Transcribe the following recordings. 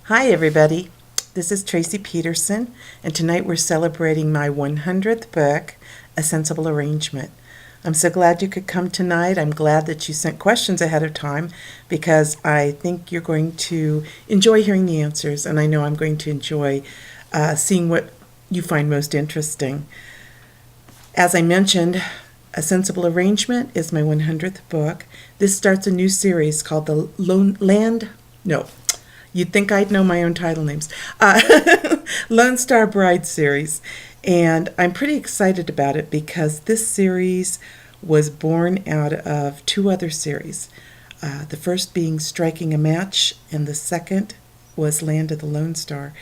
Hi everybody, this is Tracie Peterson, and tonight we're celebrating my 100th book, A Sensible Arrangement. I'm so glad you could come tonight. I'm glad that you sent questions ahead of time because I think you're going to enjoy hearing the answers, and I know I'm going to enjoy seeing what you find most interesting. As I mentioned, A Sensible Arrangement is my 100th book. This starts a new series called the You'd think I'd know my own title names. Lone Star Bride series. And I'm pretty excited about it because this series was born out of two other series. The first being Striking a Match, and the second was Land of the Lone Star.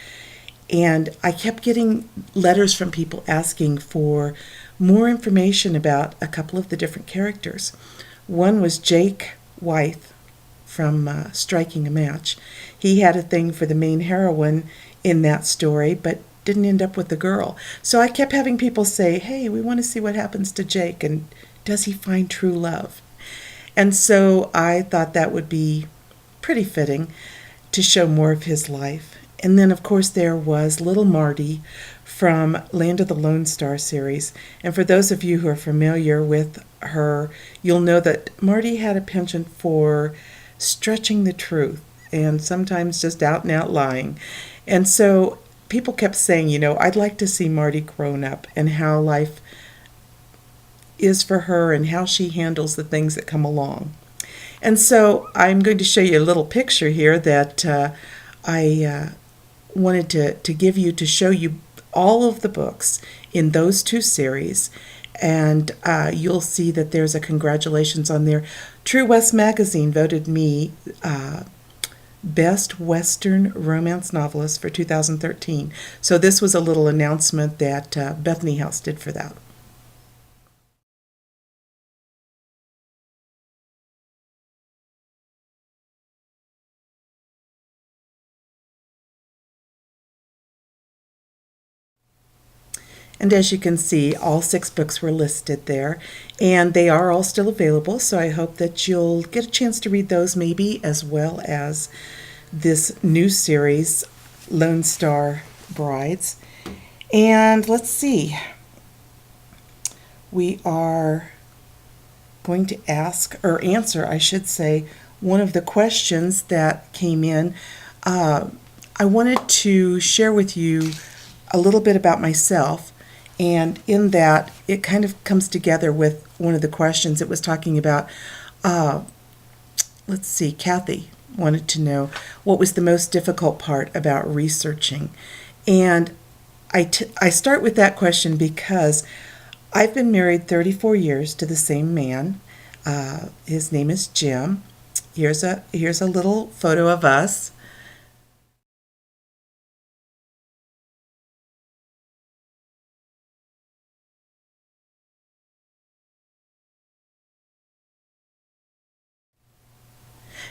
And I kept getting letters from people asking for more information about a couple of the different characters. One was Jake Wythe from Striking a Match. He had a thing for the main heroine in that story, but didn't end up with the girl. So I kept having people say, hey, we want to see what happens to Jake, and does he find true love? And so I thought that would be pretty fitting to show more of his life. And then, of course, there was Little Marty from Land of the Lone Star series. And for those of you who are familiar with her, you'll know that Marty had a penchant for stretching the truth and sometimes just out and out lying. And so people kept saying, I'd like to see Marty grown up and how life is for her and how she handles the things that come along. And so I'm going to show you a little picture here that I wanted to give you to show you all of the books in those two series. And you'll see that there's a congratulations on there. True West Magazine voted me Best Western Romance Novelist for 2013. So this was a little announcement that Bethany House did for that. And as you can see, all 6 books were listed there, and they are all still available, so I hope that you'll get a chance to read those maybe, as well as this new series, Lone Star Brides. And let's see, we are going to answer, I should say, one of the questions that came in. I wanted to share with you a little bit about myself. And in that, it kind of comes together with one of the questions. It was talking about, Kathy wanted to know what was the most difficult part about researching. And I start with that question because I've been married 34 years to the same man. His name is Jim. Here's a little photo of us.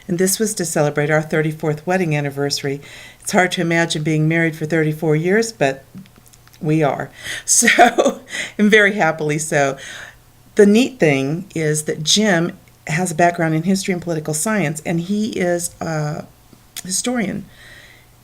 And this was to celebrate our 34th wedding anniversary. It's hard to imagine being married for 34 years, but we are. So, and very happily so. The neat thing is that Jim has a background in history and political science, and he is a historian.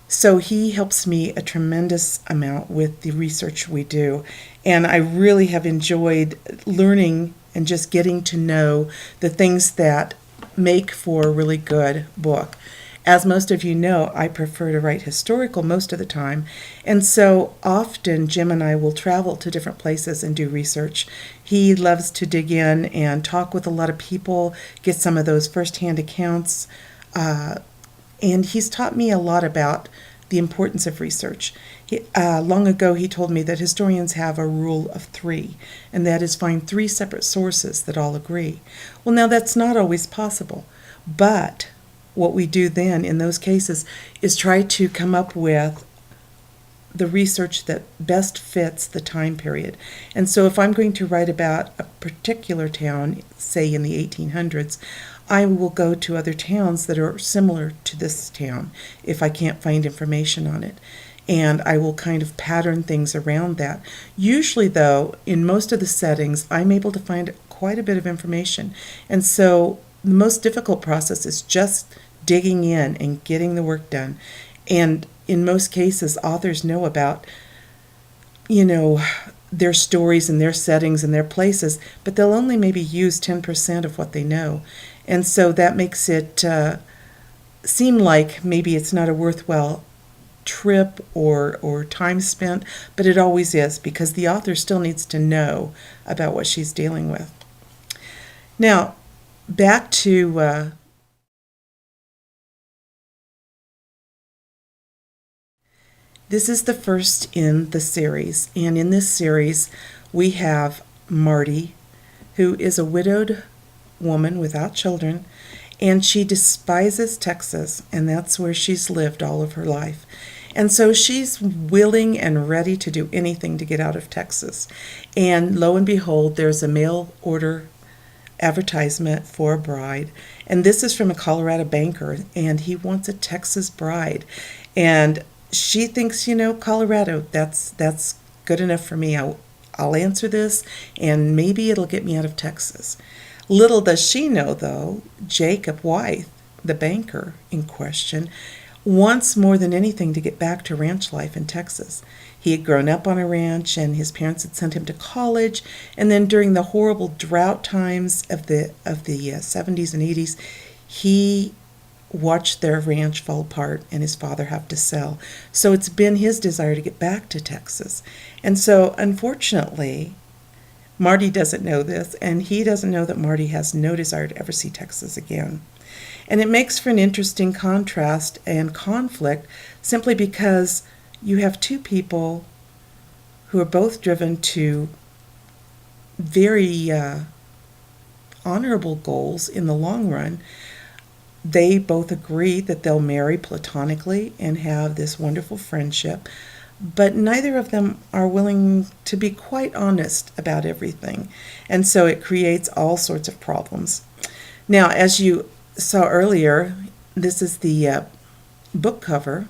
So he helps me a tremendous amount with the research we do. And I really have enjoyed learning and just getting to know the things that make for a really good book. As most of you know, I prefer to write historical most of the time, and so often Jim and I will travel to different places and do research. He loves to dig in and talk with a lot of people, get some of those firsthand accounts, and he's taught me a lot about the importance of research. Long ago, he told me that historians have a rule of 3, and that is find 3 separate sources that all agree. Well, now that's not always possible, but what we do then in those cases is try to come up with the research that best fits the time period. And so if I'm going to write about a particular town, say in the 1800s, I will go to other towns that are similar to this town if I can't find information on it. And I will kind of pattern things around that. Usually, though, in most of the settings, I'm able to find quite a bit of information. And so the most difficult process is just digging in and getting the work done. And in most cases, authors know about, you know, their stories and their settings and their places, but they'll only maybe use 10% of what they know. And so that makes it seem like maybe it's not a worthwhile trip or time spent, but it always is, because the author still needs to know about what she's dealing with. Now, back to this is the first in the series, and in this series we have Marty, who is a widowed woman without children, and she despises Texas, and that's where she's lived all of her life. And so she's willing and ready to do anything to get out of Texas. And lo and behold, there's a mail order advertisement for a bride. And this is from a Colorado banker, and he wants a Texas bride. And she thinks, Colorado, that's good enough for me. I'll answer this, and maybe it'll get me out of Texas. Little does she know, though, Jacob Wythe, the banker in question, wants more than anything to get back to ranch life in Texas. He had grown up on a ranch, and his parents had sent him to college. And then during the horrible drought times of the 70s and 80s, he watched their ranch fall apart and his father have to sell. So it's been his desire to get back to Texas. And so, unfortunately, Marty doesn't know this, and he doesn't know that Marty has no desire to ever see Texas again. And it makes for an interesting contrast and conflict, simply because you have two people who are both driven to very honorable goals in the long run. They both agree that they'll marry platonically and have this wonderful friendship, but neither of them are willing to be quite honest about everything. And so it creates all sorts of problems. Now, as you saw earlier, this is the book cover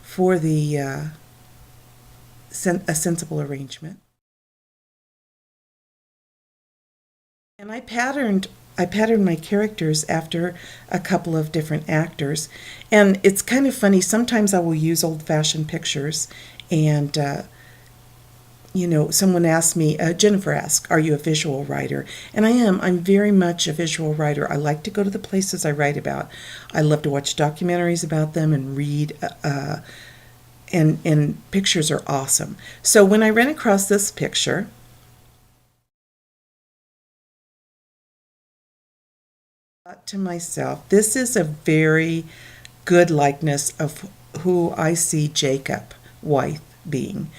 for the A Sensible Arrangement. And I patterned my characters after a couple of different actors. And it's kind of funny, sometimes I will use old-fashioned pictures, and someone asked me, Jennifer asked, are you a visual writer? And I am. I'm very much a visual writer. I like to go to the places I write about. I love to watch documentaries about them and read, and pictures are awesome. So when I ran across this picture, I thought to myself, this is a very good likeness of who I see Jacob Wythe being.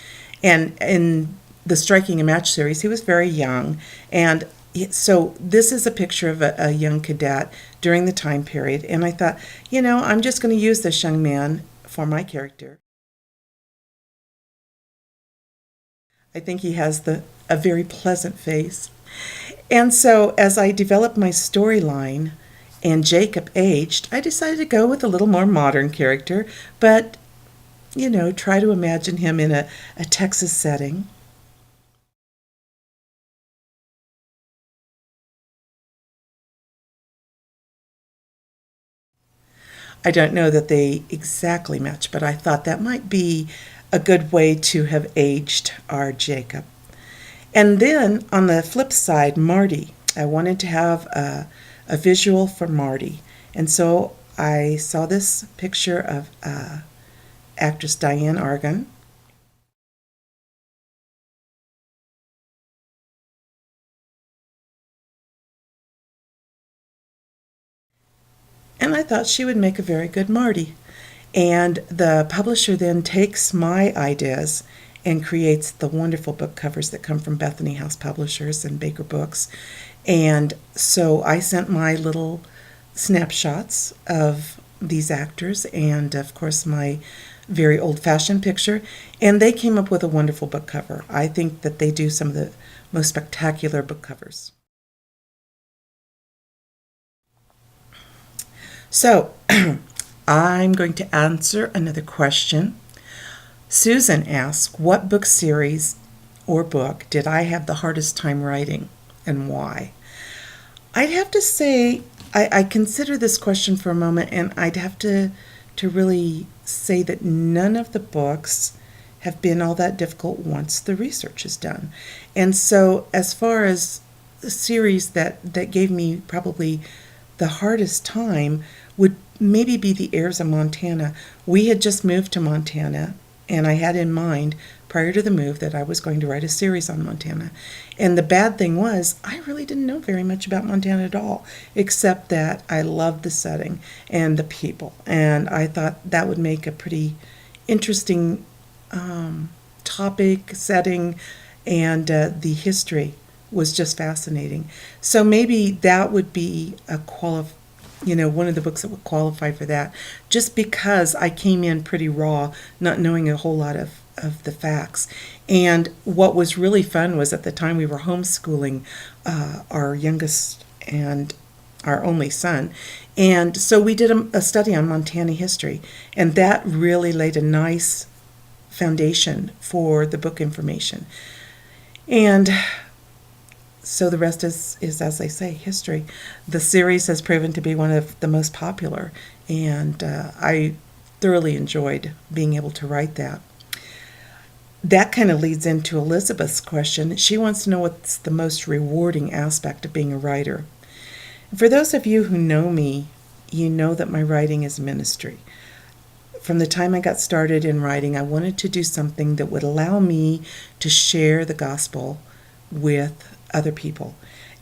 And in the Striking a Match series, he was very young. And so this is a picture of a young cadet during the time period. And I thought, I'm just going to use this young man for my character. I think he has a very pleasant face. And so as I developed my storyline and Jacob aged, I decided to go with a little more modern character, but try to imagine him in a Texas setting. I don't know that they exactly match, but I thought that might be a good way to have aged our Jacob. And then on the flip side, Marty. I wanted to have a visual for Marty. And so I saw this picture of actress Diane Argon. And I thought she would make a very good Marty. And the publisher then takes my ideas and creates the wonderful book covers that come from Bethany House Publishers and Baker Books. And so I sent my little snapshots of these actors and, of course, my very old-fashioned picture, and they came up with a wonderful book cover. I think that they do some of the most spectacular book covers. So I'm going to answer another question. Susan asks, what book series or book did I have the hardest time writing, and why? I'd have to say, I consider this question for a moment, and I'd have to really say that none of the books have been all that difficult once the research is done. And so as far as the series that gave me probably the hardest time would maybe be The Heirs of Montana. We had just moved to Montana, and I had in mind prior to the move that I was going to write a series on Montana. And the bad thing was I really didn't know very much about Montana at all, except that I loved the setting and the people. And I thought that would make a pretty interesting topic, setting, and the history was just fascinating. So maybe that would be one of the books that would qualify for that, just because I came in pretty raw, not knowing a whole lot of the facts. And what was really fun was at the time we were homeschooling our youngest and our only son. And so we did a study on Montana history, and that really laid a nice foundation for the book information. And so the rest is, as they say, history. The series has proven to be one of the most popular, and I thoroughly enjoyed being able to write that. That kind of leads into Elizabeth's question. She wants to know what's the most rewarding aspect of being a writer. For those of you who know me, you know that my writing is ministry. From the time I got started in writing, I wanted to do something that would allow me to share the gospel with other people,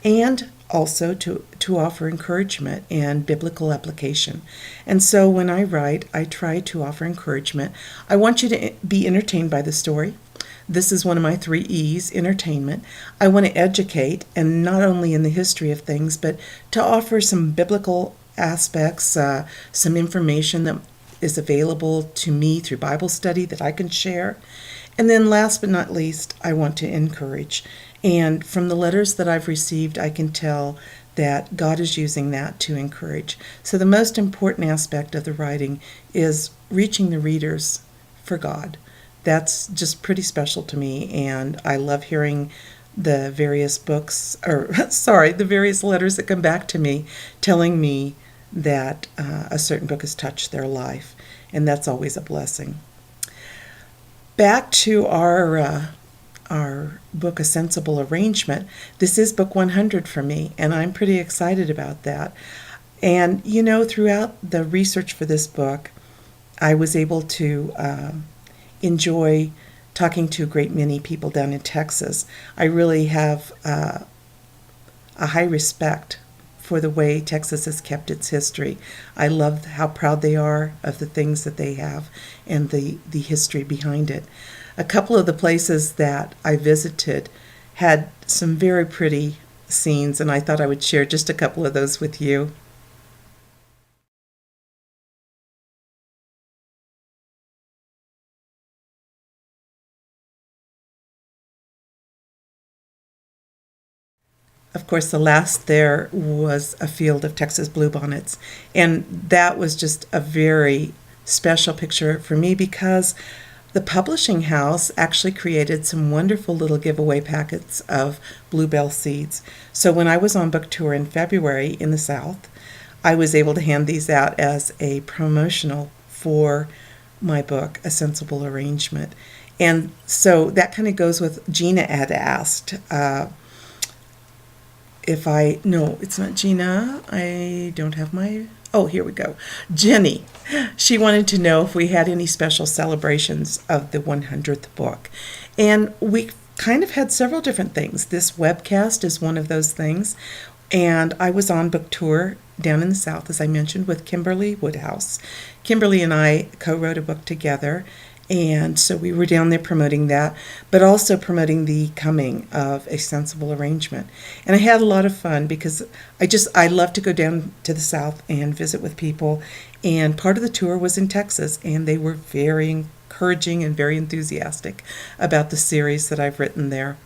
and also to offer encouragement and biblical application. And so when I write, I try to offer encouragement. I want you to be entertained by the story. This is one of my 3 E's, entertainment. I want to educate, and not only in the history of things, but to offer some biblical aspects, some information that is available to me through Bible study that I can share. And then last but not least, I want to encourage. And from the letters that I've received, I can tell that God is using that to encourage. So the most important aspect of the writing is reaching the readers for God. That's just pretty special to me, and I love hearing the various the various letters that come back to me telling me that a certain book has touched their life, and that's always a blessing. Back to our book, A Sensible Arrangement. This is book 100 for me, and I'm pretty excited about that. And, throughout the research for this book, I was able to enjoy talking to a great many people down in Texas. I really have a high respect for the way Texas has kept its history. I love how proud they are of the things that they have and the history behind it. A couple of the places that I visited had some very pretty scenes, and I thought I would share just a couple of those with you. Of course, the last there was a field of Texas bluebonnets, and that was just a very special picture for me because the publishing house actually created some wonderful little giveaway packets of bluebell seeds. So when I was on book tour in February in the South, I was able to hand these out as a promotional for my book, A Sensible Arrangement. And so that kind of goes with Gina had asked no, it's not Gina. I don't have here we go. Jenny. She wanted to know if we had any special celebrations of the 100th book. And we kind of had several different things. This webcast is one of those things. And I was on book tour down in the South, as I mentioned, with Kimberly Woodhouse. Kimberly and I co-wrote a book together. And so we were down there promoting that, but also promoting the coming of A Sensible Arrangement. And I had a lot of fun because I love to go down to the South and visit with people. And part of the tour was in Texas, and they were very encouraging and very enthusiastic about the series that I've written there.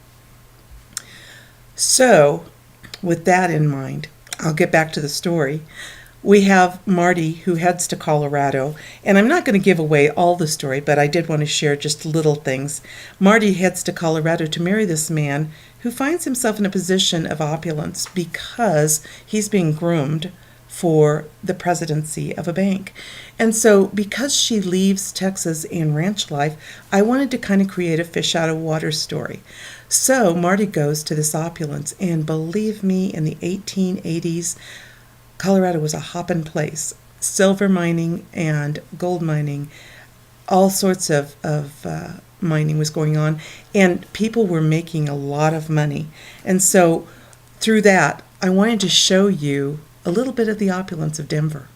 So, with that in mind, I'll get back to the story. We have Marty, who heads to Colorado, and I'm not going to give away all the story, but I did want to share just little things. Marty heads to Colorado to marry this man who finds himself in a position of opulence because he's being groomed for the presidency of a bank. And so because she leaves Texas and ranch life, I wanted to kind of create a fish out of water story. So Marty goes to this opulence, and believe me, in the 1880s, Colorado was a hoppin' place. Silver mining and gold mining, all sorts of mining was going on, and people were making a lot of money. And so through that, I wanted to show you a little bit of the opulence of Denver.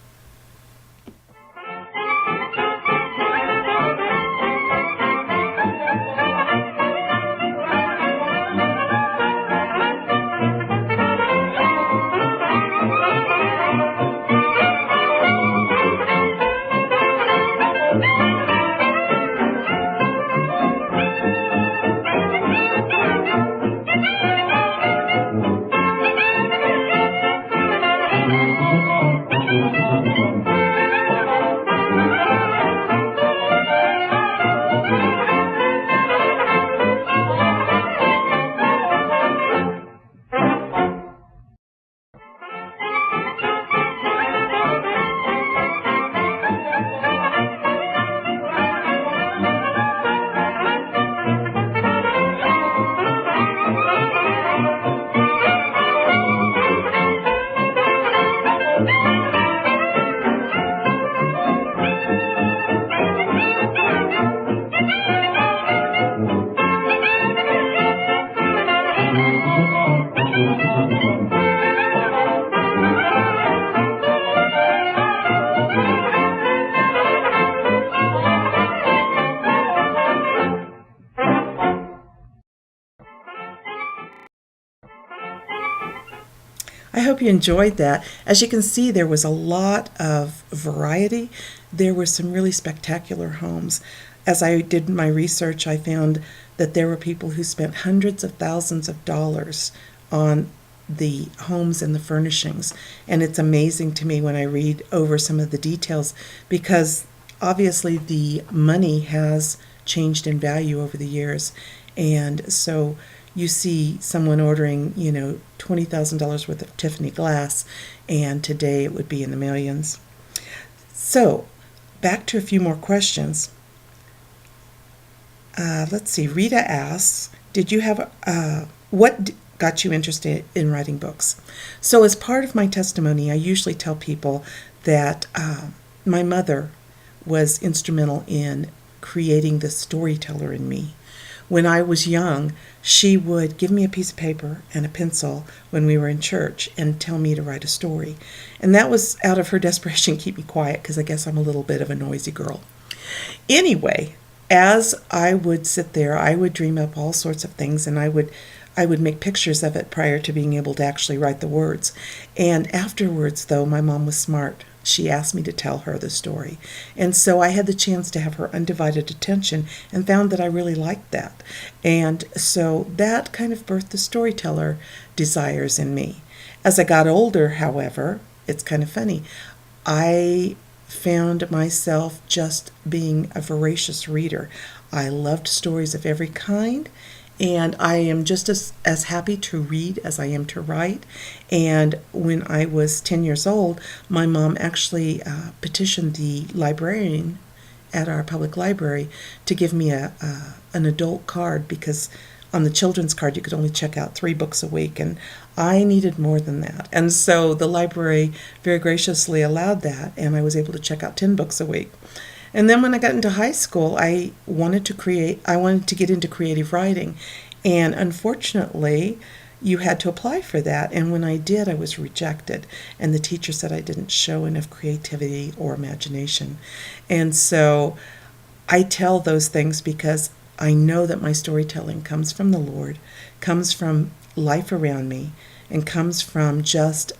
I hope you enjoyed that. As you can see, there was a lot of variety. There were some really spectacular homes. As I did my research, I found that there were people who spent hundreds of thousands of dollars on the homes and the furnishings. And it's amazing to me when I read over some of the details, because obviously the money has changed in value over the years. And so you see someone ordering, $20,000 worth of Tiffany glass, and today it would be in the millions. So, back to a few more questions. Let's see. Rita asks, "Did you have what got you interested in writing books?" So, as part of my testimony, I usually tell people that my mother was instrumental in creating the storyteller in me. When I was young, she would give me a piece of paper and a pencil when we were in church and tell me to write a story. And that was out of her desperation to keep me quiet, because I guess I'm a little bit of a noisy girl. Anyway, as I would sit there, I would dream up all sorts of things, and I would make pictures of it prior to being able to actually write the words. And afterwards, though, my mom was smart. She asked me to tell her the story. And so I had the chance to have her undivided attention and found that I really liked that. And so that kind of birthed the storyteller desires in me. As I got older, however, it's kind of funny, I found myself just being a voracious reader. I loved stories of every kind, and I am just as happy to read as I am to write. And when I was 10 years old, my mom actually petitioned the librarian at our public library to give me an adult card, because on the children's card you could only check out 3 books a week, and I needed more than that. And so the library very graciously allowed that, and I was able to check out 10 books a week. And then when I got into high school, I wanted to get into creative writing. And unfortunately, you had to apply for that. And when I did, I was rejected. And the teacher said I didn't show enough creativity or imagination. And so I tell those things because I know that my storytelling comes from the Lord, comes from life around me, and comes from just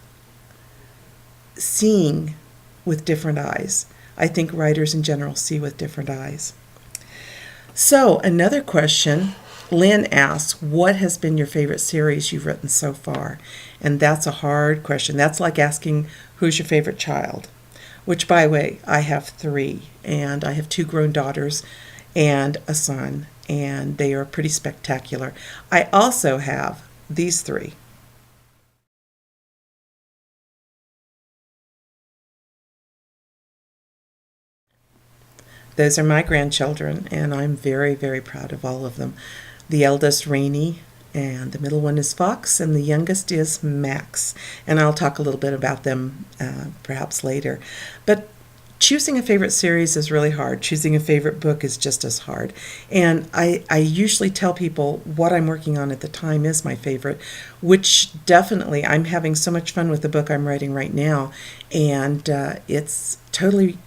seeing with different eyes. I think writers in general see with different eyes. So another question, Lynn asks, what has been your favorite series you've written so far? And that's a hard question. That's like asking, who's your favorite child? Which, by the way, I have 3, and I have 2 grown daughters and a son, and they are pretty spectacular. I also have these 3. Those are my grandchildren, and I'm very, very proud of all of them. The eldest, Rainey, and the middle one is Fox, and the youngest is Max. And I'll talk a little bit about them perhaps later. But choosing a favorite series is really hard. Choosing a favorite book is just as hard. And I usually tell people what I'm working on at the time is my favorite, which definitely I'm having so much fun with the book I'm writing right now. And it's totally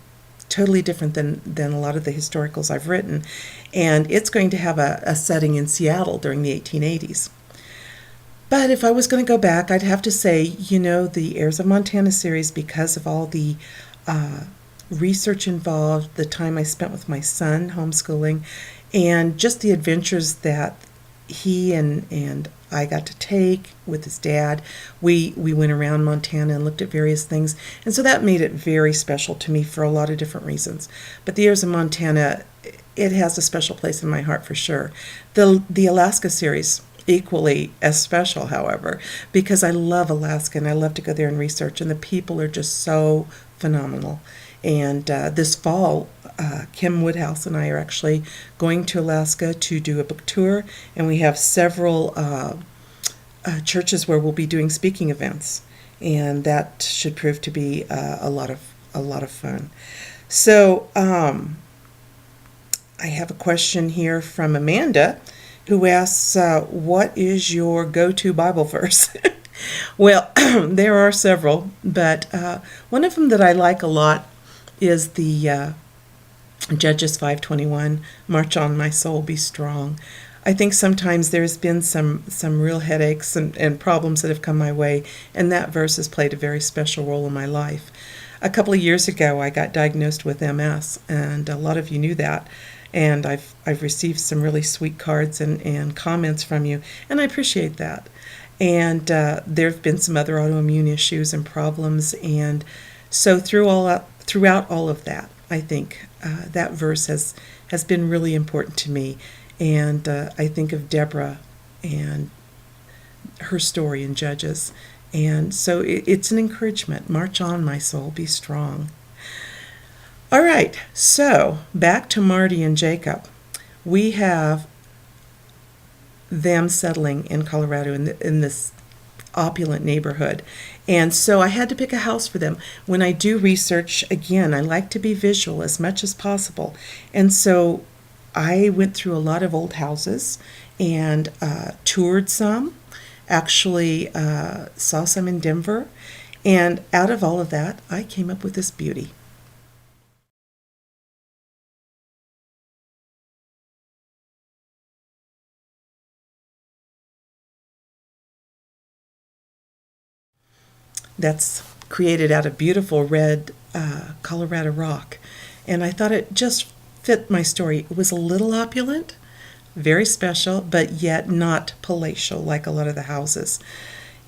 different than a lot of the historicals I've written. And it's going to have a setting in Seattle during the 1880s. But if I was going to go back, I'd have to say, the Heirs of Montana series, because of all the research involved, the time I spent with my son homeschooling, and just the adventures that he and I got to take with his dad. We went around Montana and looked at various things, and so that made it very special to me for a lot of different reasons. But the Heirs of Montana, it has a special place in my heart for sure. The Alaska series, equally as special, however, because I love Alaska and I love to go there and research, and the people are just so phenomenal. And this fall, Kim Woodhouse and I are actually going to Alaska to do a book tour, and we have several churches where we'll be doing speaking events, and that should prove to be a lot of fun. So I have a question here from Amanda, who asks, "What is your go-to Bible verse?" Well, there are several, but one of them that I like a lot is the Judges 5:21, "March on, my soul, be strong." I think sometimes there's been some real headaches and problems that have come my way, and that verse has played a very special role in my life. A couple of years ago, I got diagnosed with MS, and a lot of you knew that. And I've received some really sweet cards and comments from you, and I appreciate that. And there have been some other autoimmune issues and problems, and so throughout all of that, I think that verse has been really important to me. And I think of Deborah and her story in Judges, and so it's an encouragement. March on, my soul, be strong. All right, so back to Marty and Jacob. We have them settling in Colorado in this opulent neighborhood. And so I had to pick a house for them. When I do research, again, I like to be visual as much as possible. And so I went through a lot of old houses and toured some, actually saw some in Denver. And out of all of that, I came up with this beauty. That's created out of beautiful red Colorado rock. And I thought it just fit my story. It was a little opulent, very special, but yet not palatial like a lot of the houses.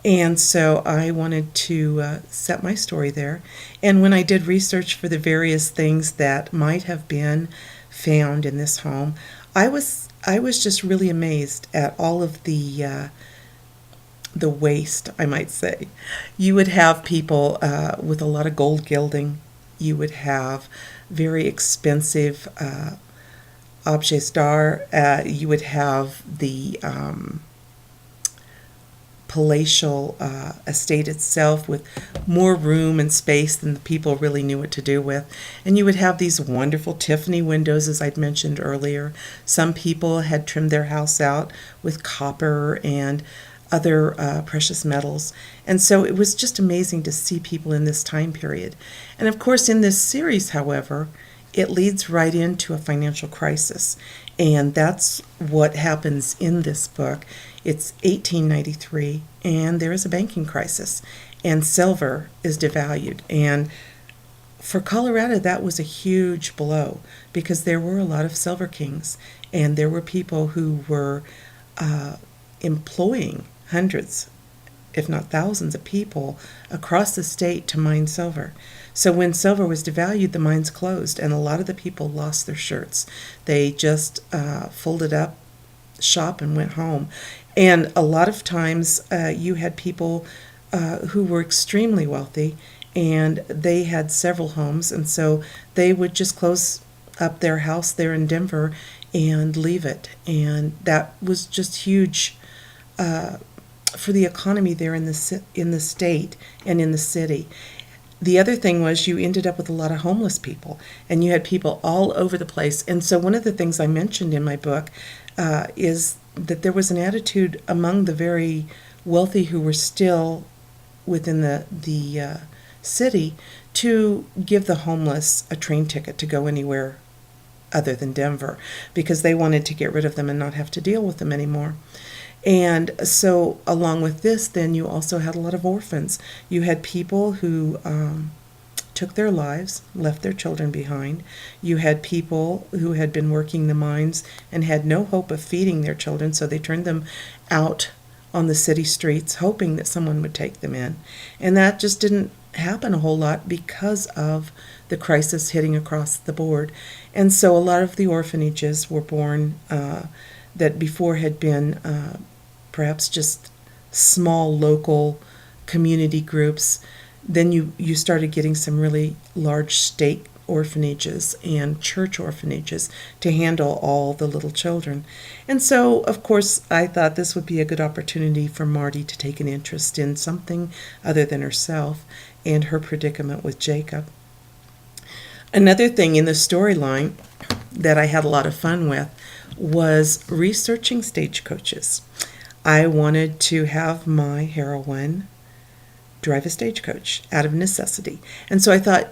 And so I wanted to set my story there. And when I did research for the various things that might have been found in this home, I was just really amazed at all of the waste, I might say. You would have people with a lot of gold gilding. You would have very expensive objets d'art. You would have the palatial estate itself with more room and space than the people really knew what to do with. And you would have these wonderful Tiffany windows, as I'd mentioned earlier. Some people had trimmed their house out with copper and other precious metals. And so it was just amazing to see people in this time period. And of course, in this series, however, it leads right into a financial crisis. And that's what happens in this book. It's 1893, and there is a banking crisis, and silver is devalued. And for Colorado, that was a huge blow because there were a lot of silver kings, and there were people who were employing hundreds, if not thousands of people across the state to mine silver. So when silver was devalued, the mines closed, and a lot of the people lost their shirts. They just folded up shop and went home. And a lot of times you had people who were extremely wealthy, and they had several homes, and so they would just close up their house there in Denver and leave it. And that was just huge for the economy there in the state and in the city. The other thing was you ended up with a lot of homeless people, and you had people all over the place. And so one of the things I mentioned in my book is that there was an attitude among the very wealthy who were still within the city to give the homeless a train ticket to go anywhere other than Denver, because they wanted to get rid of them and not have to deal with them anymore. And so along with this, then you also had a lot of orphans. You had people who took their lives, left their children behind. You had people who had been working the mines and had no hope of feeding their children, so they turned them out on the city streets, hoping that someone would take them in. And that just didn't happen a whole lot because of the crisis hitting across the board. And so a lot of the orphanages were born that before had been perhaps just small local community groups. Then you started getting some really large state orphanages and church orphanages to handle all the little children. And so, of course, I thought this would be a good opportunity for Marty to take an interest in something other than herself and her predicament with Jacob. Another thing in the storyline that I had a lot of fun with was researching stagecoaches. I wanted to have my heroine drive a stagecoach out of necessity. And so I thought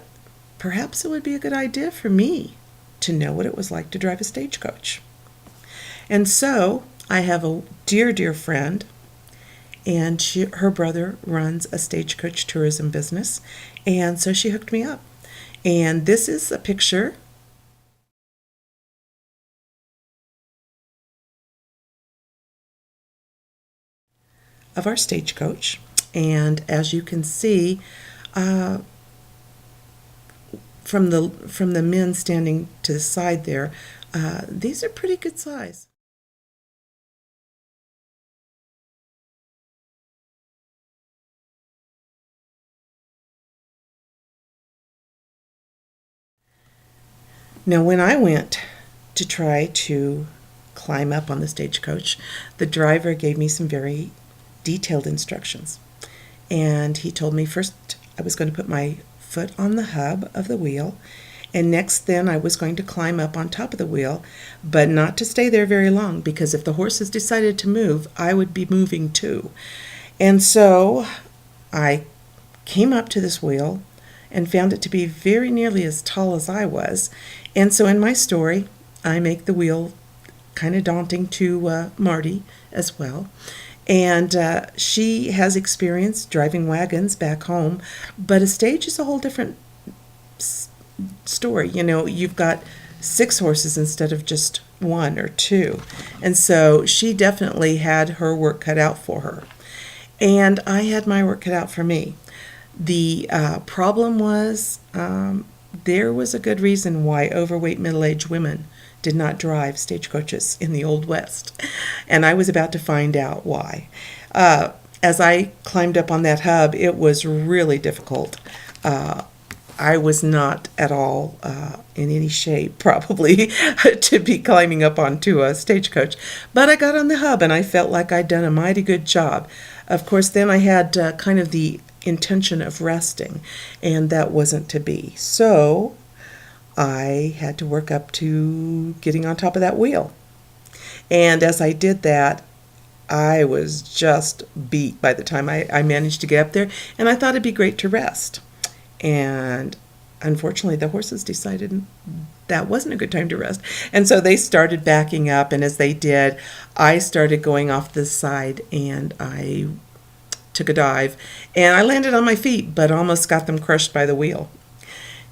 perhaps it would be a good idea for me to know what it was like to drive a stagecoach. And so I have a dear, dear friend, and her brother runs a stagecoach tourism business, and so she hooked me up. And this is a picture of our stagecoach. And as you can see, from the men standing to the side there, these are pretty good size. Now, when I went to try to climb up on the stagecoach, the driver gave me some very detailed instructions. And he told me first I was going to put my foot on the hub of the wheel, and next then I was going to climb up on top of the wheel, but not to stay there very long, because if the horses decided to move, I would be moving too. And so I came up to this wheel and found it to be very nearly as tall as I was. And so in my story, I make the wheel kind of daunting to Marty as well. And she has experience driving wagons back home, but a stage is a whole different story. You know, you've got 6 horses instead of just 1 or 2. And so she definitely had her work cut out for her. And I had my work cut out for me. The problem was there was a good reason why overweight middle-aged women did not drive stagecoaches in the Old West. And I was about to find out why. As I climbed up on that hub, it was really difficult. I was not at all in any shape, probably, to be climbing up onto a stagecoach. But I got on the hub, and I felt like I'd done a mighty good job. Of course, then I had kind of the intention of resting, and that wasn't to be. So I had to work up to getting on top of that wheel. And as I did that, I was just beat by the time I managed to get up there, and I thought it'd be great to rest. And unfortunately, the horses decided that wasn't a good time to rest. And so they started backing up, and as they did, I started going off the side, and I took a dive, and I landed on my feet, but almost got them crushed by the wheel.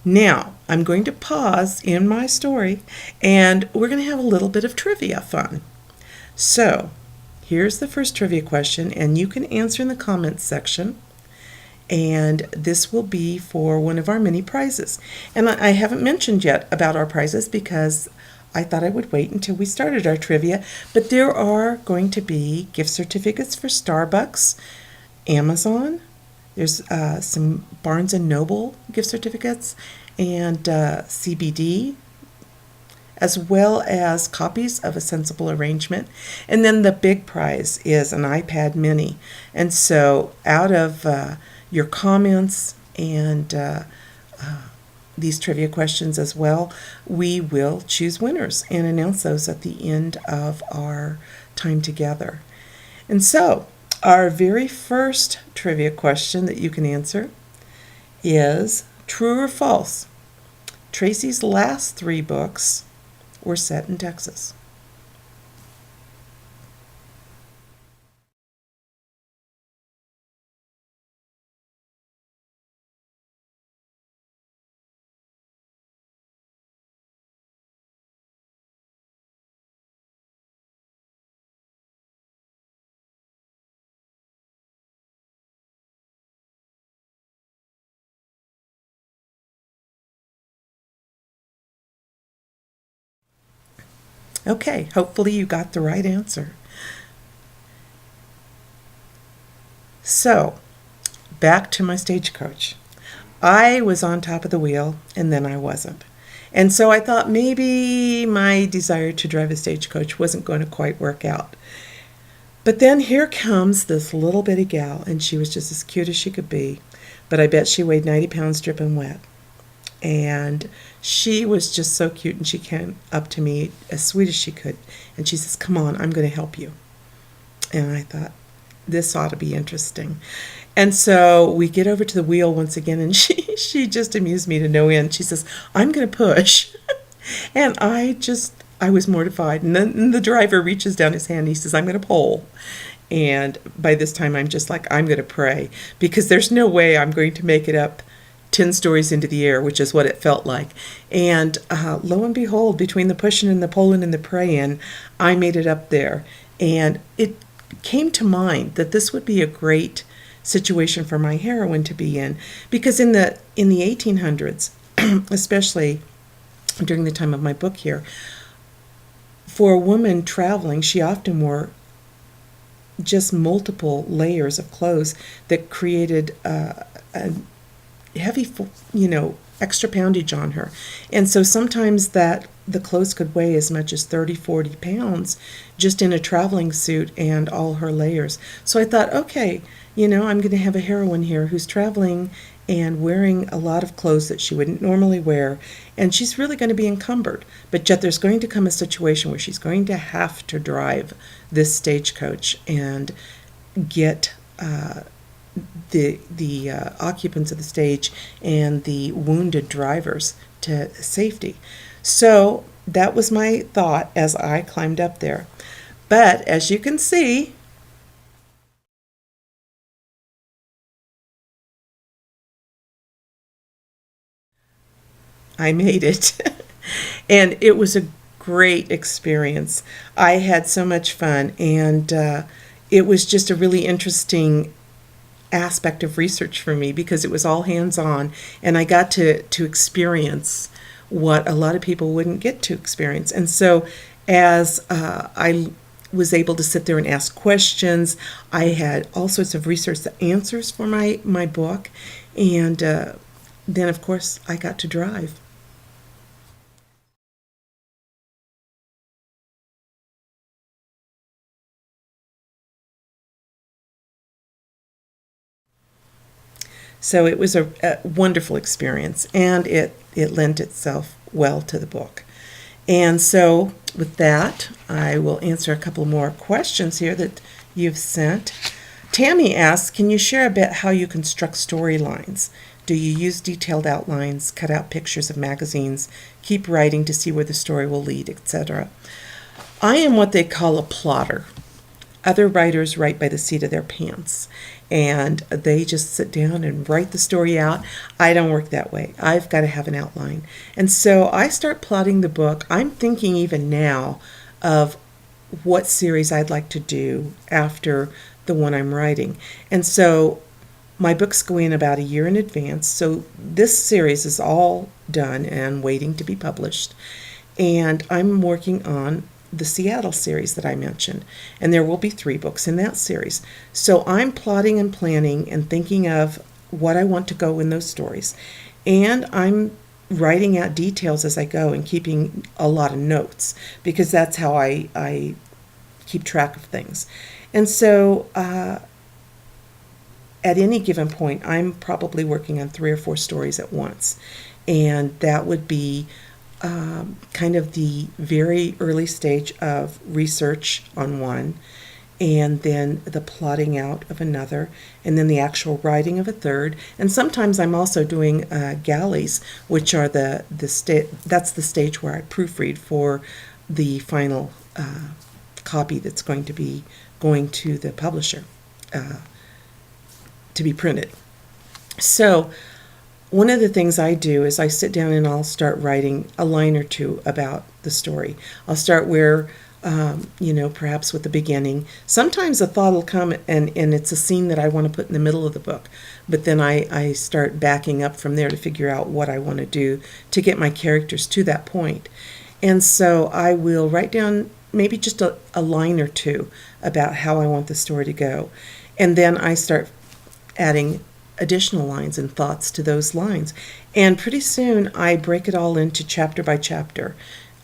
Now, I'm going to pause in my story, and we're going to have a little bit of trivia fun. So, here's the first trivia question, and you can answer in the comments section. And this will be for one of our mini prizes. And I haven't mentioned yet about our prizes because I thought I would wait until we started our trivia. But there are going to be gift certificates for Starbucks, Amazon. There's some Barnes & Noble gift certificates, and CBD as well as copies of A Sensible Arrangement. And then the big prize is an iPad mini. And so out of your comments and these trivia questions as well, we will choose winners and announce those at the end of our time together. And so, our very first trivia question that you can answer is true or false? Tracie's last 3 books were set in Texas. Okay, hopefully you got the right answer. So, back to my stagecoach. I was on top of the wheel and then I wasn't. And so I thought maybe my desire to drive a stagecoach wasn't going to quite work out. But then here comes this little bitty gal, and she was just as cute as she could be, but I bet she weighed 90 pounds dripping wet. And she was just so cute, and she came up to me as sweet as she could, and she says, "Come on, I'm going to help you." And I thought, this ought to be interesting. And so we get over to the wheel once again, and she just amused me to no end. She says, "I'm going to push." And I was mortified. And then the driver reaches down his hand and he says, "I'm going to pull." And by this time, I'm just like, I'm going to pray, because there's no way I'm going to make it up 10 stories into the air, which is what it felt like. And lo and behold, between the pushing and the pulling and the praying, I made it up there. And it came to mind that this would be a great situation for my heroine to be in, because in the 1800s, especially during the time of my book here, for a woman traveling, she often wore just multiple layers of clothes that created a heavy, extra poundage on her. And so sometimes the clothes could weigh as much as 30, 40 pounds just in a traveling suit and all her layers. So I thought, okay, I'm going to have a heroine here who's traveling and wearing a lot of clothes that she wouldn't normally wear, and she's really going to be encumbered. But yet there's going to come a situation where she's going to have to drive this stagecoach and get the occupants of the stage and the wounded drivers to safety. So that was my thought as I climbed up there. But as you can see, I made it. And it was a great experience. I had so much fun, and it was just a really interesting aspect of research for me, because it was all hands-on, and I got to experience what a lot of people wouldn't get to experience. And so as I was able to sit there and ask questions, I had all sorts of research answers for my book, and then of course I got to drive. So it was a wonderful experience, and it lent itself well to the book. And so with that, I will answer a couple more questions here that you've sent. Tammy asks, can you share a bit how you construct storylines? Do you use detailed outlines, cut out pictures of magazines, keep writing to see where the story will lead, etc.? I am what they call a plotter. Other writers write by the seat of their pants, and they just sit down and write the story out. I don't work that way. I've got to have an outline. And so I start plotting the book. I'm thinking even now of what series I'd like to do after the one I'm writing. And so my books go in about a year in advance. So this series is all done and waiting to be published. And I'm working on the Seattle series that I mentioned, and there will be 3 books in that series. So I'm plotting and planning and thinking of what I want to go in those stories, and I'm writing out details as I go and keeping a lot of notes, because that's how I keep track of things. And so at any given point, I'm probably working on 3 or 4 stories at once. And that would be kind of the very early stage of research on one, and then the plotting out of another, and then the actual writing of a third. And sometimes I'm also doing galleys, which are that's the stage where I proofread for the final copy that's going to be going to the publisher to be printed. So one of the things I do is I sit down and I'll start writing a line or two about the story. I'll start where, perhaps with the beginning. Sometimes a thought will come and it's a scene that I want to put in the middle of the book, but then I start backing up from there to figure out what I want to do to get my characters to that point. And so I will write down maybe just a line or two about how I want the story to go. And then I start adding additional lines and thoughts to those lines. And pretty soon I break it all into chapter by chapter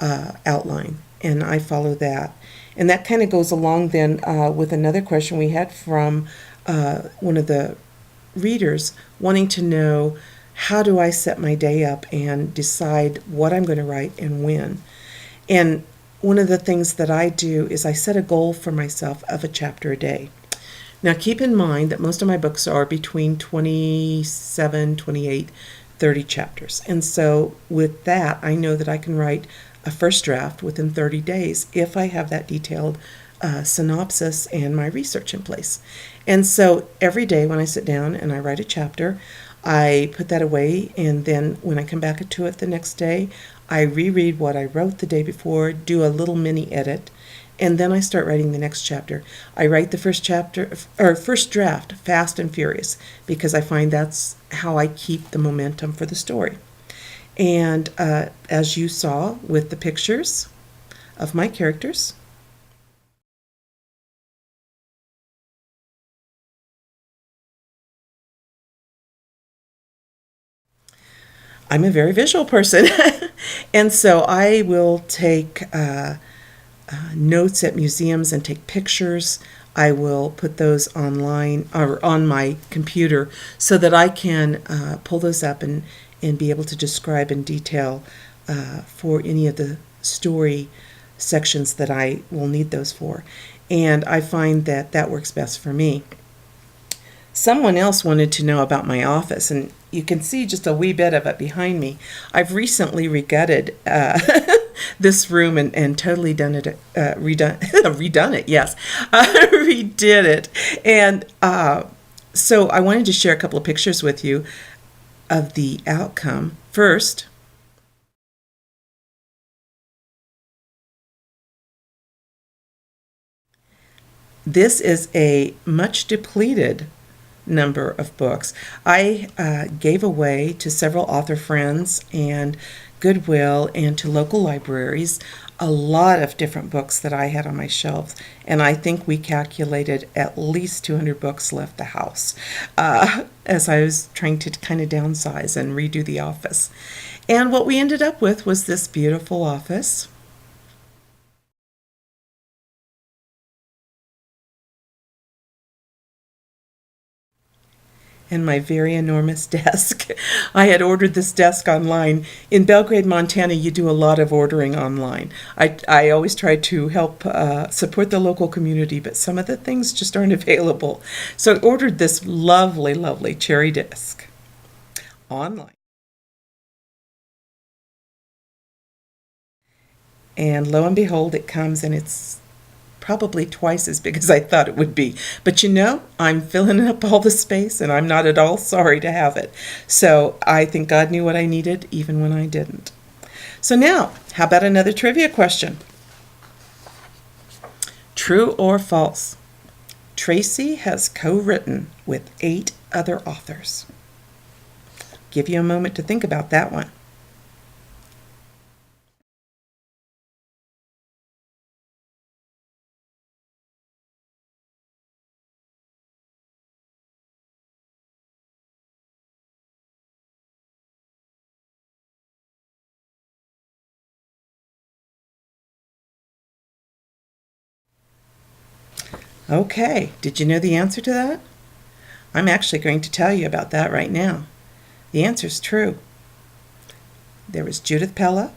outline, and I follow that. And that kind of goes along then with another question we had from one of the readers wanting to know, how do I set my day up and decide what I'm going to write and when? And one of the things that I do is I set a goal for myself of a chapter a day. Now, keep in mind that most of my books are between 27, 28, 30 chapters. And so with that, I know that I can write a first draft within 30 days if I have that detailed synopsis and my research in place. And so every day when I sit down and I write a chapter, I put that away, and then when I come back to it the next day, I reread what I wrote the day before, do a little mini edit, and then I start writing the next chapter. I write the first draft fast and furious, because I find that's how I keep the momentum for the story. And as you saw with the pictures of my characters, I'm a very visual person. And so I will take notes at museums and take pictures. I will put those online or on my computer so that I can pull those up and be able to describe in detail for any of the story sections that I will need those for. And I find that that works best for me. Someone else wanted to know about my office, and you can see just a wee bit of it behind me. I've recently regutted this room and totally done it, redone it, yes, redid it. And so I wanted to share a couple of pictures with you of the outcome. First, this is a much depleted number of books. I gave away to several author friends and Goodwill and to local libraries a lot of different books that I had on my shelves, and I think we calculated at least 200 books left the house as I was trying to kind of downsize and redo the office. And what we ended up with was this beautiful office. And my very enormous desk. I had ordered this desk online. In Belgrade, Montana, you do a lot of ordering online. I always try to help support the local community, but some of the things just aren't available. So I ordered this lovely, lovely cherry desk online. And lo and behold, it comes, and it's probably twice as big as I thought it would be. But I'm filling up all the space, and I'm not at all sorry to have it. So I think God knew what I needed even when I didn't. So now, how about another trivia question? True or false? Tracie has co-written with 8 other authors. Give you a moment to think about that one. Okay, did you know the answer to that? I'm actually going to tell you about that right now. The answer's true. There was Judith Pella.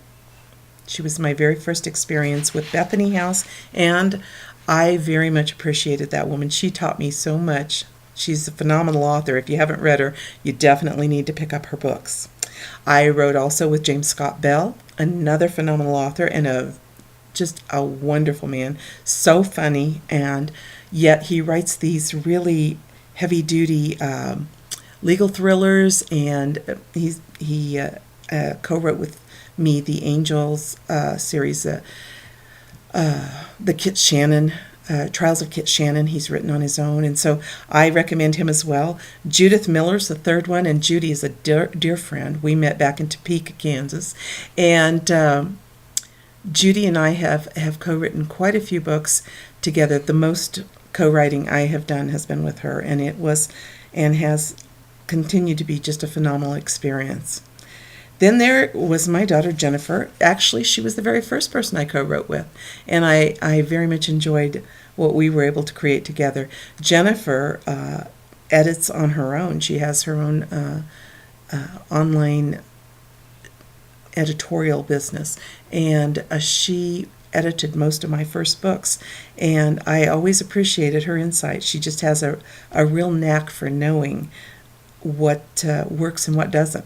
She was my very first experience with Bethany House, and I very much appreciated that woman. She taught me so much. She's a phenomenal author. If you haven't read her, you definitely need to pick up her books. I wrote also with James Scott Bell, another phenomenal author and just a wonderful man. So funny, and yet he writes these really heavy-duty legal thrillers, and he co-wrote with me the Angels series, the Kit Shannon, Trials of Kit Shannon. He's written on his own, and so I recommend him as well. Judith Miller's the third one, and Judy is a dear friend. We met back in Topeka, Kansas, and Judy and I have co-written quite a few books together. The most co-writing I have done has been with her, and it was and has continued to be just a phenomenal experience. Then there was my daughter Jennifer. Actually, she was the very first person I co-wrote with, and I very much enjoyed what we were able to create together. Jennifer edits on her own. She has her own online editorial business, and she edited most of my first books, and I always appreciated her insight. She just has a real knack for knowing what works and what doesn't.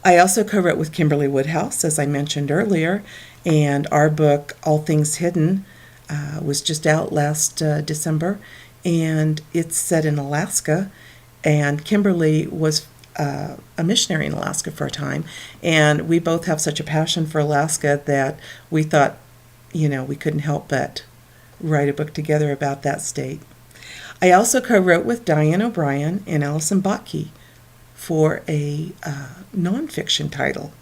I also co-wrote with Kimberly Woodhouse, as I mentioned earlier, and our book, All Things Hidden, was just out last December, and it's set in Alaska, and Kimberly was a missionary in Alaska for a time, and we both have such a passion for Alaska that we thought, we couldn't help but write a book together about that state. I also co-wrote with Diane O'Brien and Allison Botke for a nonfiction title,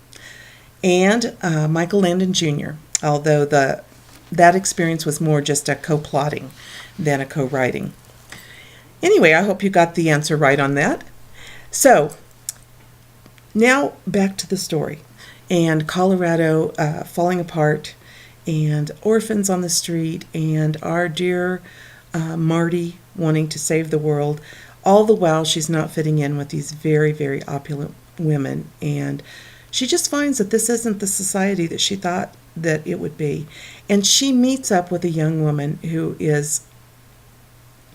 and Michael Landon Jr., although that experience was more just a co-plotting than a co-writing. Anyway, I hope you got the answer right on that. So, now back to the story, and Colorado falling apart, and orphans on the street, and our dear Marty wanting to save the world. All the while, she's not fitting in with these very, very opulent women, and she just finds that this isn't the society that she thought that it would be. And she meets up with a young woman who is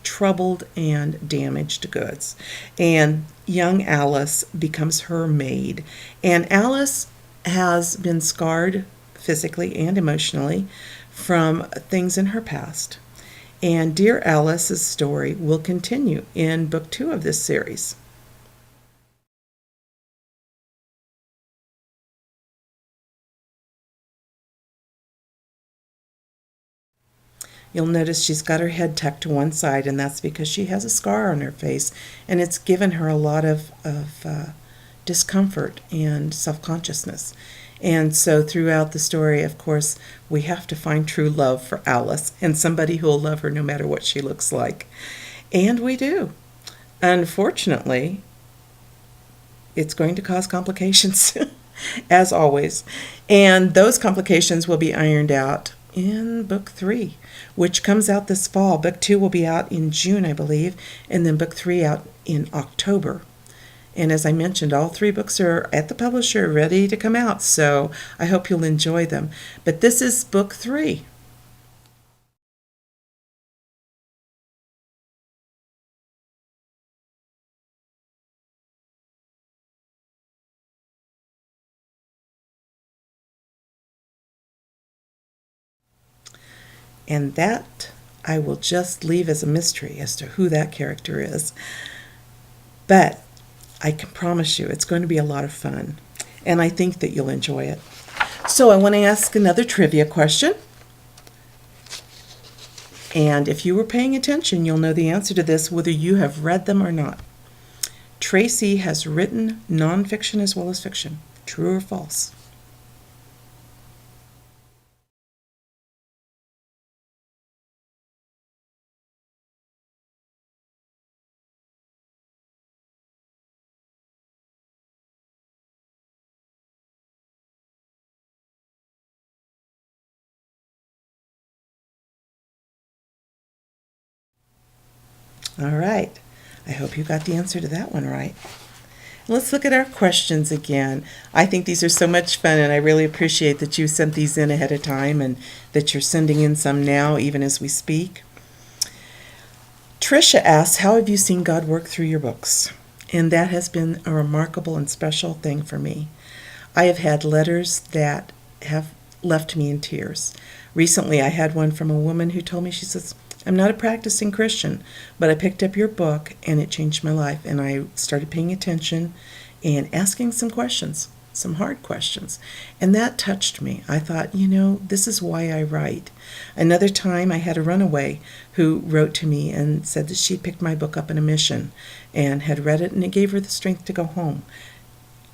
troubled and damaged goods, and young Alice becomes her maid. And Alice has been scarred physically and emotionally from things in her past. And dear Alice's story will continue in book 2 of this series. You'll notice she's got her head tucked to one side, and that's because she has a scar on her face, and it's given her a lot of discomfort and self-consciousness. And so throughout the story, of course, we have to find true love for Alice and somebody who will love her no matter what she looks like. And we do. Unfortunately, it's going to cause complications, as always. And those complications will be ironed out in book 3, which comes out this fall. Book 2 will be out in June, I believe, and then book 3 out in October. And as I mentioned, all 3 books are at the publisher ready to come out, so I hope you'll enjoy them. But this is book 3. And that I will just leave as a mystery as to who that character is. But I can promise you it's going to be a lot of fun, and I think that you'll enjoy it. So I want to ask another trivia question. And if you were paying attention, you'll know the answer to this whether you have read them or not. Tracie has written nonfiction as well as fiction. True or false? All right. I hope you got the answer to that one right. Let's look at our questions again. I think these are so much fun, and I really appreciate that you sent these in ahead of time and that you're sending in some now, even as we speak. Tricia asks, how have you seen God work through your books? And that has been a remarkable and special thing for me. I have had letters that have left me in tears. Recently, I had one from a woman who told me, she says, I'm not a practicing Christian, but I picked up your book and it changed my life. And I started paying attention and asking some questions, some hard questions. And that touched me. I thought, this is why I write. Another time I had a runaway who wrote to me and said that she picked my book up in a mission and had read it and it gave her the strength to go home.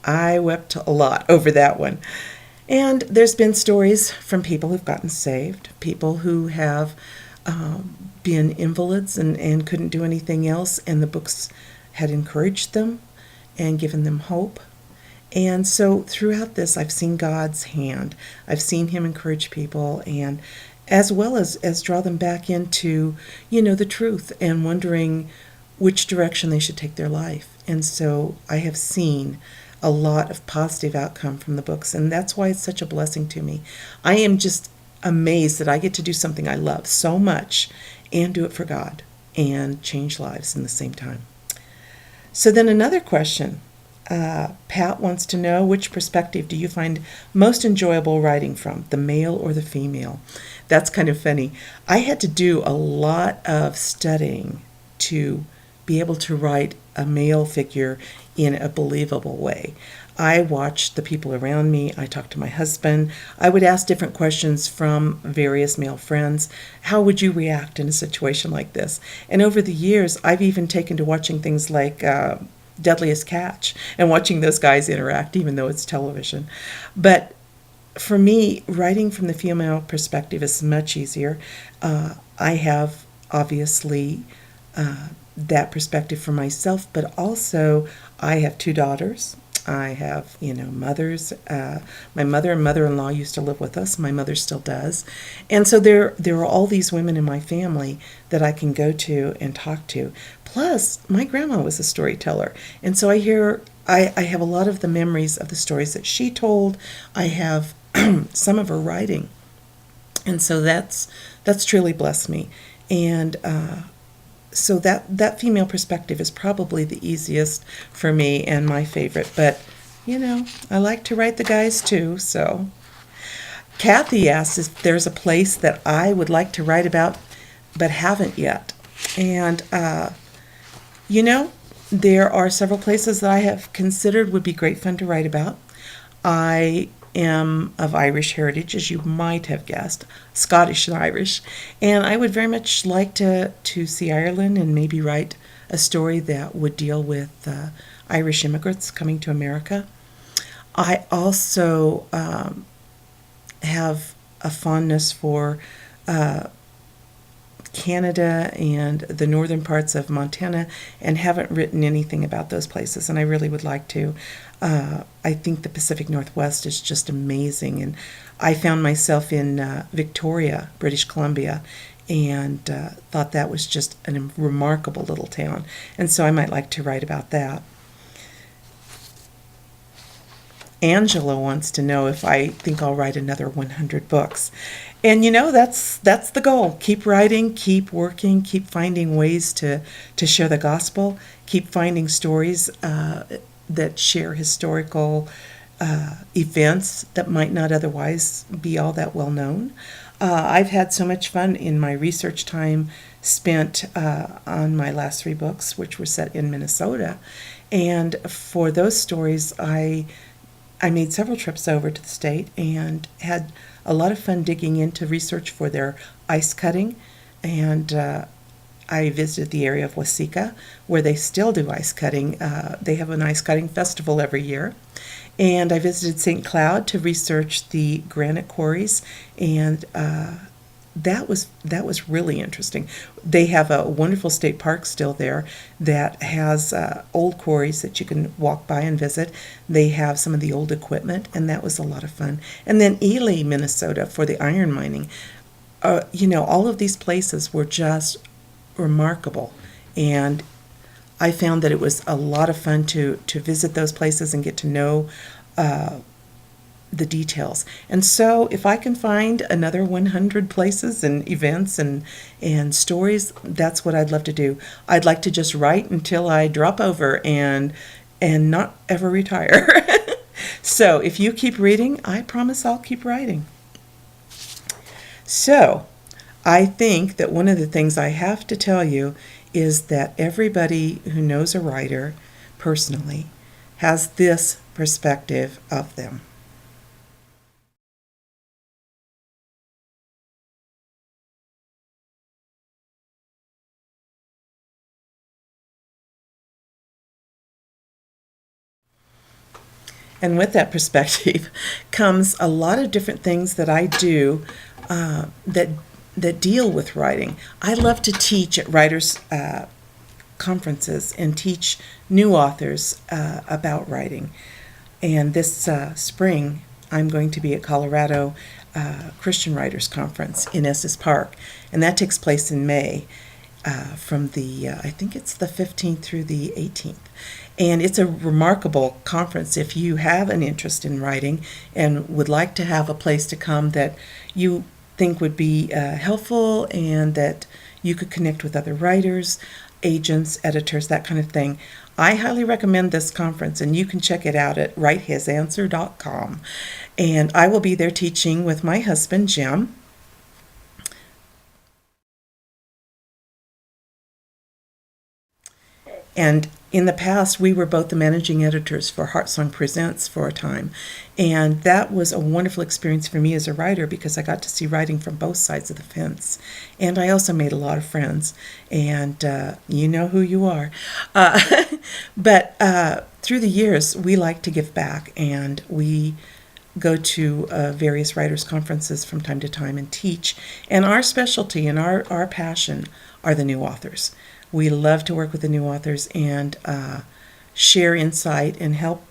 I wept a lot over that one. And there's been stories from people who've gotten saved, people who have been invalids and couldn't do anything else, and the books had encouraged them and given them hope. And so throughout this, I've seen God's hand. I've seen him encourage people, and as well as draw them back into, the truth and wondering which direction they should take their life. And so I have seen a lot of positive outcome from the books, and that's why it's such a blessing to me. I am just amazed that I get to do something I love so much and do it for God and change lives in the same time. So then another question. Pat wants to know, which perspective do you find most enjoyable writing from, the male or the female? That's kind of funny. I had to do a lot of studying to be able to write a male figure in a believable way. I watched the people around me. I talked to my husband. I would ask different questions from various male friends. How would you react in a situation like this? And over the years, I've even taken to watching things like Deadliest Catch and watching those guys interact, even though it's television. But for me, writing from the female perspective is much easier. I have obviously that perspective for myself, but also I have 2 daughters. I have, mothers. My mother and mother-in-law used to live with us. My mother still does. And so there are all these women in my family that I can go to and talk to. Plus, my grandma was a storyteller. And so I have a lot of the memories of the stories that she told. I have some of her writing. And so that's truly blessed me. And so that female perspective is probably the easiest for me and my favorite. But, I like to write the guys too, so. Kathy asks if there's a place that I would like to write about but haven't yet. And, there are several places that I have considered would be great fun to write about. I am of Irish heritage, as you might have guessed, Scottish and Irish, and I would very much like to see Ireland and maybe write a story that would deal with Irish immigrants coming to America. I also have a fondness for Canada and the northern parts of Montana and haven't written anything about those places, and I really would like to. I think the Pacific Northwest is just amazing, and I found myself in Victoria, British Columbia, and thought that was just a remarkable little town, and so I might like to write about that. Angela wants to know if I think I'll write another 100 books. And that's the goal. Keep writing, keep working, keep finding ways to share the gospel, keep finding stories that share historical events that might not otherwise be all that well known. I've had so much fun in my research time spent on my last 3 books, which were set in Minnesota. And for those stories, I made several trips over to the state and had a lot of fun digging into research for their ice cutting. And I visited the area of Waseca, where they still do ice cutting. They have an ice cutting festival every year. And I visited St. Cloud to research the granite quarries, and that was really interesting. They have a wonderful state park still there that has old quarries that you can walk by and visit. They have some of the old equipment, and that was a lot of fun. And then Ely, Minnesota, for the iron mining. All of these places were just remarkable. And I found that it was a lot of fun to visit those places and get to know the details. And so if I can find another 100 places and events and stories, that's what I'd love to do. I'd like to just write until I drop over and not ever retire. So if you keep reading, I promise I'll keep writing. So I think that one of the things I have to tell you is that everybody who knows a writer personally has this perspective of them. And with that perspective comes a lot of different things that I do that deal with writing. I love to teach at writers' conferences and teach new authors about writing. And this spring, I'm going to be at Colorado Christian Writers Conference in Estes Park, and that takes place in May. From I think it's the 15th through the 18th. And it's a remarkable conference. If you have an interest in writing and would like to have a place to come that you think would be helpful and that you could connect with other writers, agents, editors, that kind of thing, I highly recommend this conference, and you can check it out at writehisanswer.com. And I will be there teaching with my husband, Jim. And in the past, we were both the managing editors for Heartsong Presents for a time. And that was a wonderful experience for me as a writer because I got to see writing from both sides of the fence. And I also made a lot of friends. And you know who you are. But through the years, we like to give back. And we go to various writers' conferences from time to time and teach. And our specialty and our passion are the new authors. We love to work with the new authors and share insight and help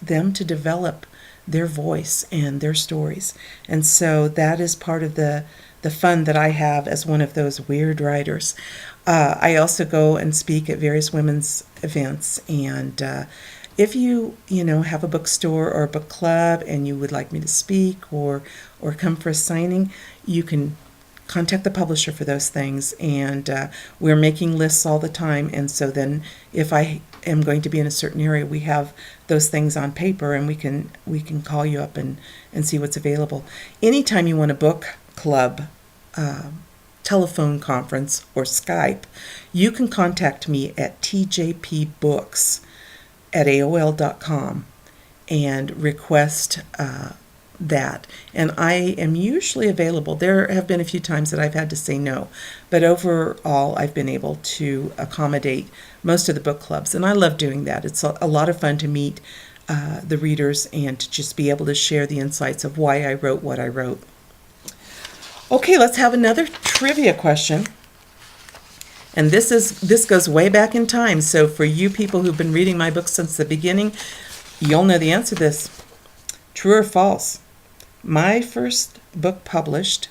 them to develop their voice and their stories. And so that is part of the fun that I have as one of those weird writers. I also go and speak at various women's events. And if you have a bookstore or a book club and you would like me to speak or come for a signing, you can contact the publisher for those things, and we're making lists all the time. And so then if I am going to be in a certain area, we have those things on paper, and we can call you up and see what's available. Anytime you want a book club, telephone conference, or Skype, you can contact me at tjpbooks@aol.com and request that. And I am usually available. There have been a few times that I've had to say no, but overall I've been able to accommodate most of the book clubs, and I love doing that. It's a lot of fun to meet the readers and to just be able to share the insights of why I wrote what I wrote. Okay, let's have another trivia question. And this goes way back in time, so for you people who've been reading my books since the beginning, you'll know the answer to this. True or false? My first book published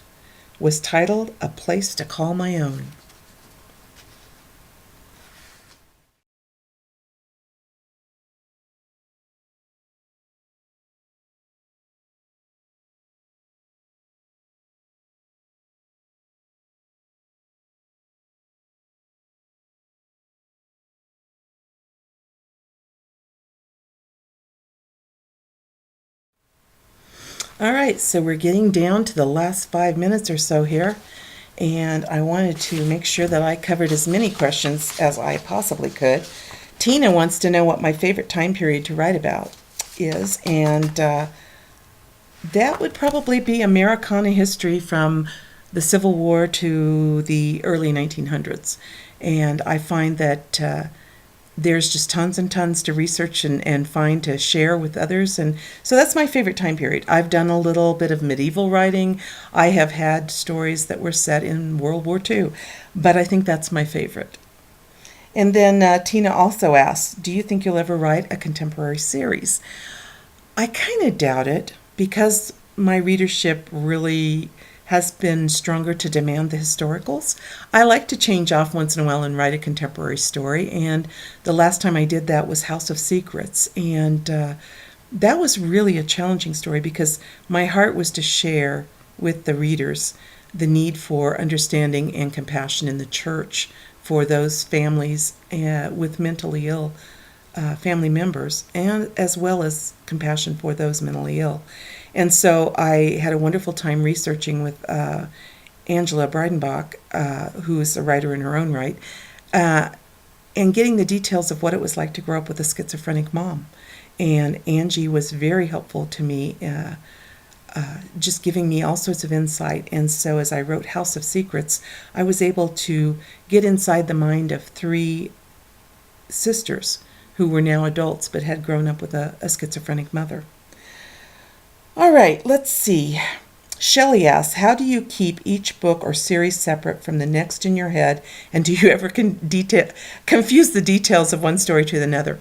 was titled A Place to Call My Own. All right, so we're getting down to the last 5 minutes or so here, and I wanted to make sure that I covered as many questions as I possibly could. Tina wants to know what my favorite time period to write about is, and that would probably be Americana history from the Civil War to the early 1900s. And I find that there's just tons and tons to research and find to share with others. And so that's my favorite time period. I've done a little bit of medieval writing. I have had stories that were set in World War II, but I think that's my favorite. And then Tina also asks, do you think you'll ever write a contemporary series? I kind of doubt it because my readership really has been stronger to demand the historicals. I like to change off once in a while and write a contemporary story, and the last time I did that was House of Secrets, and that was really a challenging story because my heart was to share with the readers the need for understanding and compassion in the church for those families with mentally ill family members, and as well as compassion for those mentally ill. And so I had a wonderful time researching with Angela Breidenbach, who is a writer in her own right, and getting the details of what it was like to grow up with a schizophrenic mom. And Angie was very helpful to me, just giving me all sorts of insight. And so as I wrote House of Secrets, I was able to get inside the mind of 3 sisters who were now adults but had grown up with a schizophrenic mother. All right, let's see. Shelley asks, how do you keep each book or series separate from the next in your head, and do you ever confuse the details of one story to another?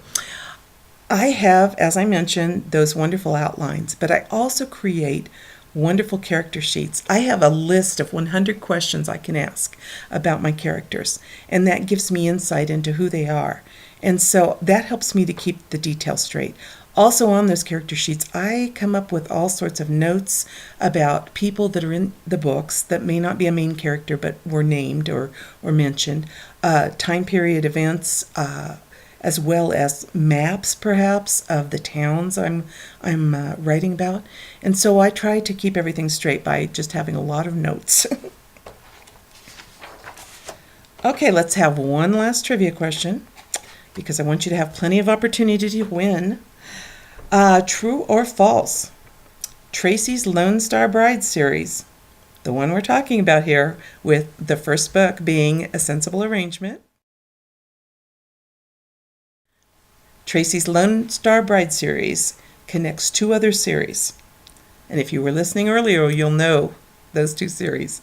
I have, as I mentioned, those wonderful outlines, but I also create wonderful character sheets. I have a list of 100 questions I can ask about my characters, and that gives me insight into who they are. And so that helps me to keep the details straight. Also on those character sheets, I come up with all sorts of notes about people that are in the books that may not be a main character but were named or mentioned, time period events, as well as maps, perhaps, of the towns I'm writing about. And so I try to keep everything straight by just having a lot of notes. Okay, let's have one last trivia question, because I want you to have plenty of opportunity to win. True or false? Tracie's Lone Star Bride series, the one we're talking about here, with the first book being A Sensible Arrangement. Tracie's Lone Star Bride series connects 2 other series. And if you were listening earlier, you'll know those 2 series.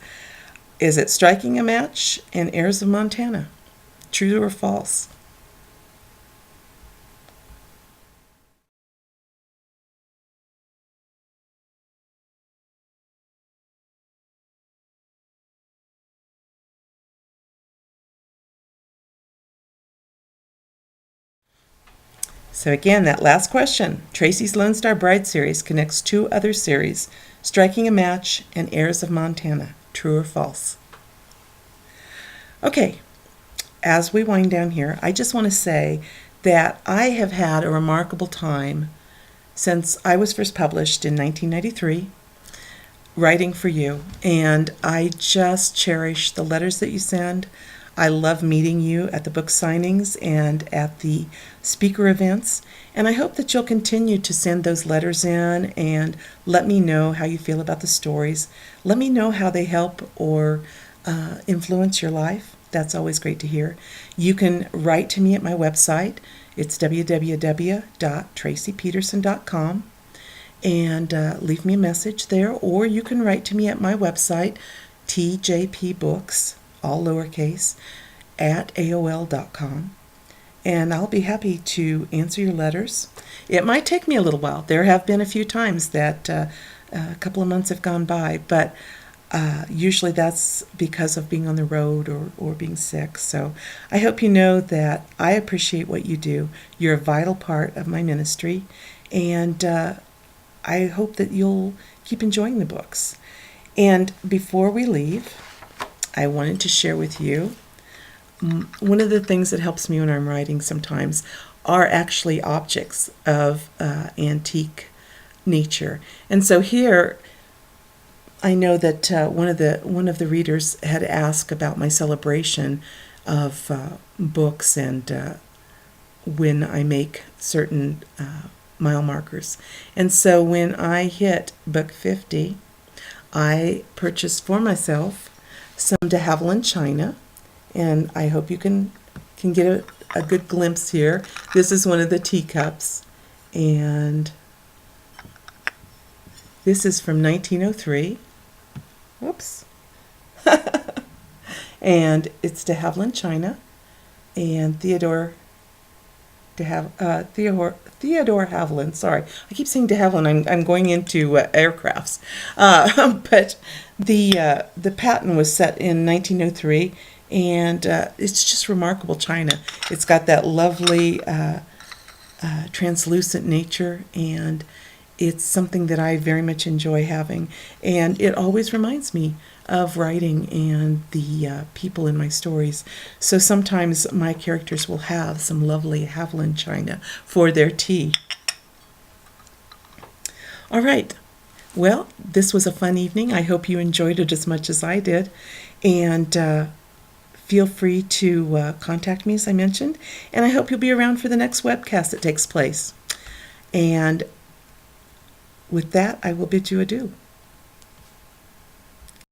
Is it Striking a Match and Heirs of Montana? True or false? So again, that last question. Tracie's Lone Star Bride series connects 2 other series, Striking a Match and Heirs of Montana. True or false? Okay, as we wind down here, I just want to say that I have had a remarkable time since I was first published in 1993, writing for you. And I just cherish the letters that you send. I love meeting you at the book signings and at the speaker events, and I hope that you'll continue to send those letters in and let me know how you feel about the stories. Let me know how they help or influence your life. That's always great to hear. You can write to me at my website. It's www.traciepeterson.com, and leave me a message there, or you can write to me at my website, tjpbooks, all lowercase, at AOL.com, and I'll be happy to answer your letters. It might take me a little while. There have been a few times that a couple of months have gone by, but usually that's because of being on the road or being sick. So I hope you know that I appreciate what you do. You're a vital part of my ministry, and I hope that you'll keep enjoying the books. And before we leave, I wanted to share with you one of the things that helps me when I'm writing sometimes are actually objects of antique nature. And so here, I know that one of the readers had asked about my celebration of books and when I make certain mile markers. And so when I hit book 50, I purchased for myself some de Havilland china, and I hope you can get a good glimpse here. This is one of the teacups, and this is from 1903. Whoops. And it's de Havilland china, and Theodore Theodore Haviland. Sorry, I keep saying de Havilland. I'm going into aircrafts, but the patent was set in 1903, and it's just remarkable china. It's got that lovely translucent nature, and it's something that I very much enjoy having, and it always reminds me of writing and the people in my stories. So sometimes my characters will have some lovely Haviland china for their tea. All right. Well, this was a fun evening. I hope you enjoyed it as much as I did. And feel free to contact me, as I mentioned. And I hope you'll be around for the next webcast that takes place. And with that, I will bid you adieu.